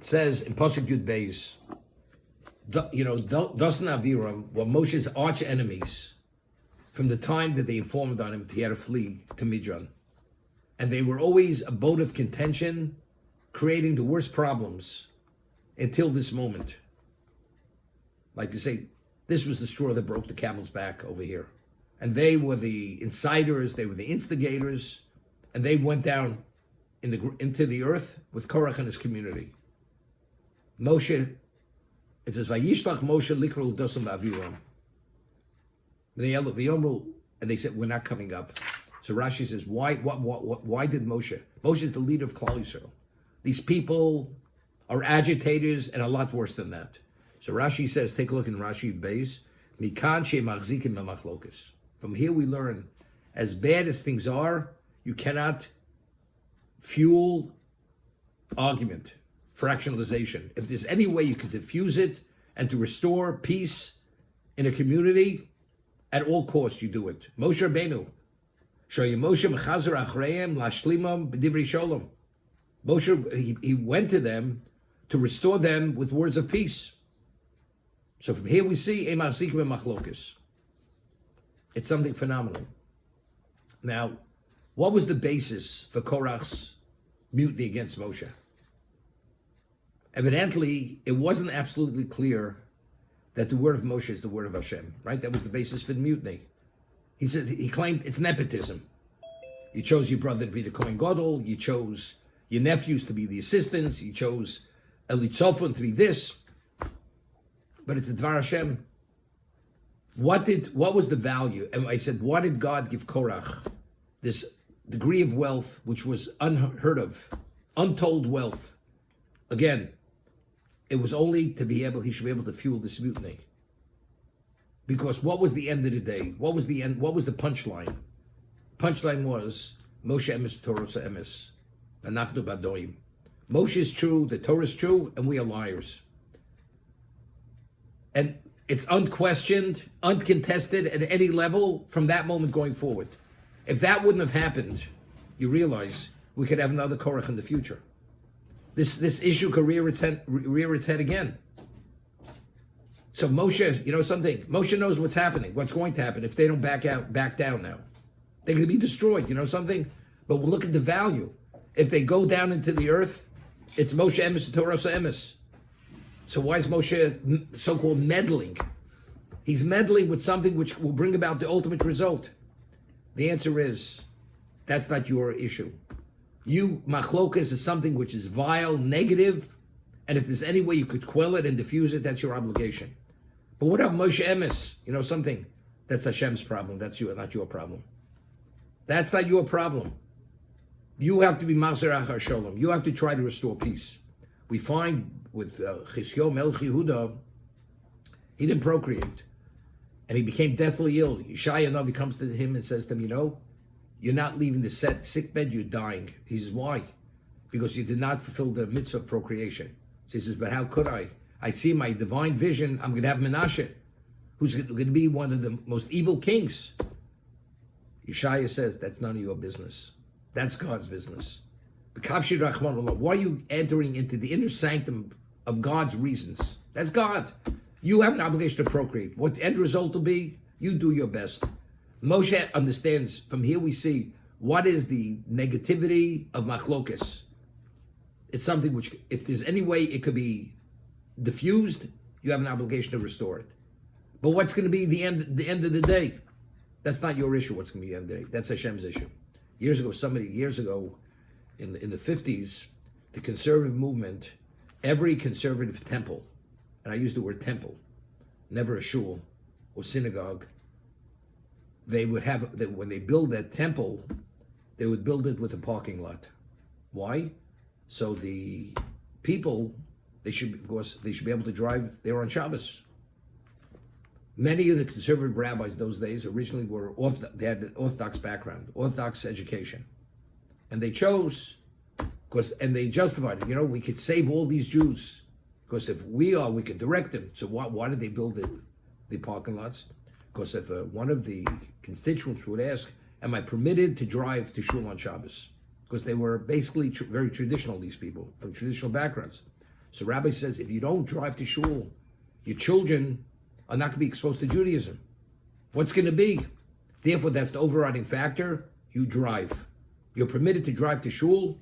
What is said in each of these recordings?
It says in Pasuk Yud Beis, Dosan Aviram were Moshe's arch enemies from the time that they informed on him he had to flee to Midian. And they were always a bone of contention, creating the worst problems until this moment. Like you say, this was the straw that broke the camel's back over here. And they were the insiders, they were the instigators, and they went down into the earth with Korach and his community. Moshe, it says, Vayishlach Moshe likru dosam v'aviram. And they said, we're not coming up. So Rashi says, why did Moshe? Moshe is the leader of Klal Yisrael. These people are agitators and a lot worse than that. So Rashi says, take a look in Rashi Beis, Mikan she machzikim memachlokas. From here we learn, as bad as things are, you cannot fuel argument, fractionalization. If there's any way you can diffuse it and to restore peace in a community, at all costs you do it. Moshe Rabbeinu, Moshe mechazer achreim lashlimam b'divrei shalom. Moshe, he went to them to restore them with words of peace. So from here we see a machzikim and machlokis. It's something phenomenal. Now, what was the basis for Korach's mutiny against Moshe? Evidently, it wasn't absolutely clear that the word of Moshe is the word of Hashem, right? That was the basis for the mutiny. He claimed it's nepotism. You chose your brother to be the Kohen Gadol, you chose your nephews to be the assistants, you chose Elitzophan to be this, but it's a Dvar Hashem. What was the value? And I said, why did God give Korach this degree of wealth, which was unheard of, untold wealth? Again, it was only he should be able to fuel this mutiny. Because what was the end of the day? What was the punchline? Punchline was, Moshe emes Torah emes, anachnu badoim. Moshe is true, the Torah is true, and we are liars. And it's unquestioned, uncontested at any level from that moment going forward. If that wouldn't have happened, you realize we could have another Korach in the future. This issue could rear its head again. So Moshe, you know something? Moshe knows what's happening, what's going to happen if they don't back down now. They're going to be destroyed, you know something? But we'll look at the value. If they go down into the earth, it's Moshe emes Torah emes. So why is Moshe so-called meddling? He's meddling with something which will bring about the ultimate result. The answer is, that's not your issue. Machlokas is something which is vile, negative, and if there's any way you could quell it and diffuse it, that's your obligation. But what about Moshe emes? You know something? That's Hashem's problem. That's not your problem. That's not your problem. You have to be Maser Achar Shalom. You have to try to restore peace. We find with Chizkiyahu Melech Yehuda, he didn't procreate. And he became deathly ill. Yeshaya Navi comes to him and says to him, you're not leaving the sick bed, you're dying. He says, why? Because you did not fulfill the mitzvah of procreation. So he says, but how could I? I see my divine vision, I'm going to have Menashe, who's going to be one of the most evil kings. Yeshaya says, that's none of your business. That's God's business. Why are you entering into the inner sanctum of God's reasons? That's God. You have an obligation to procreate. What the end result will be, you do your best. Moshe understands, from here we see, what is the negativity of machlokas. It's something which, if there's any way it could be diffused, you have an obligation to restore it. But what's going to be the end of the day? That's not your issue, what's going to be the end of the day. That's Hashem's issue. Years ago, in the 50s, the conservative movement, every conservative temple, and I use the word temple, never a shul or synagogue, they would have, when they build that temple, they would build it with a parking lot. Why? So the people, they should be able to drive there on Shabbos. Many of the conservative rabbis those days originally they had an Orthodox background, Orthodox education. And they chose, and they justified it, we could save all these Jews, because if we could direct them. So why did they build the parking lots? Because if one of the constituents would ask, am I permitted to drive to shul on Shabbos? Because they were basically very traditional, these people, from traditional backgrounds. So Rabbi says, if you don't drive to shul, your children are not going to be exposed to Judaism. What's going to be? Therefore, that's the overriding factor. You drive. You're permitted to drive to shul,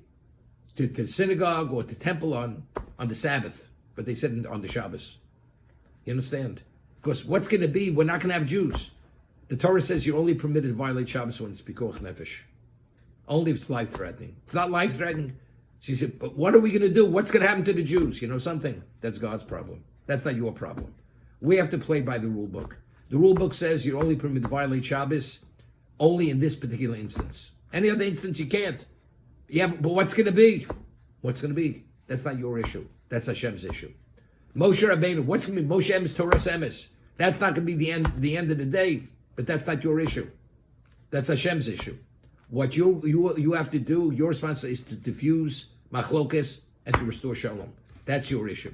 to synagogue, or to temple on the Sabbath. But they said on the Shabbos. You understand? Because what's going to be, we're not going to have Jews. The Torah says you're only permitted to violate Shabbos when it's pikuach nefesh. Only if it's life-threatening. It's not life-threatening. She said, but what are we going to do? What's going to happen to the Jews? You know something? That's God's problem. That's not your problem. We have to play by the rule book. The rule book says you're only permitted to violate Shabbos only in this particular instance. Any other instance you can't. Yeah, but what's going to be? What's going to be? That's not your issue. That's Hashem's issue. Moshe Rabbeinu, what's going to be Moshe Emes Torah Emes? That's not going to be the end of the day, but that's not your issue. That's Hashem's issue. What you have to do, your responsibility is to diffuse machlokes and to restore shalom. That's your issue.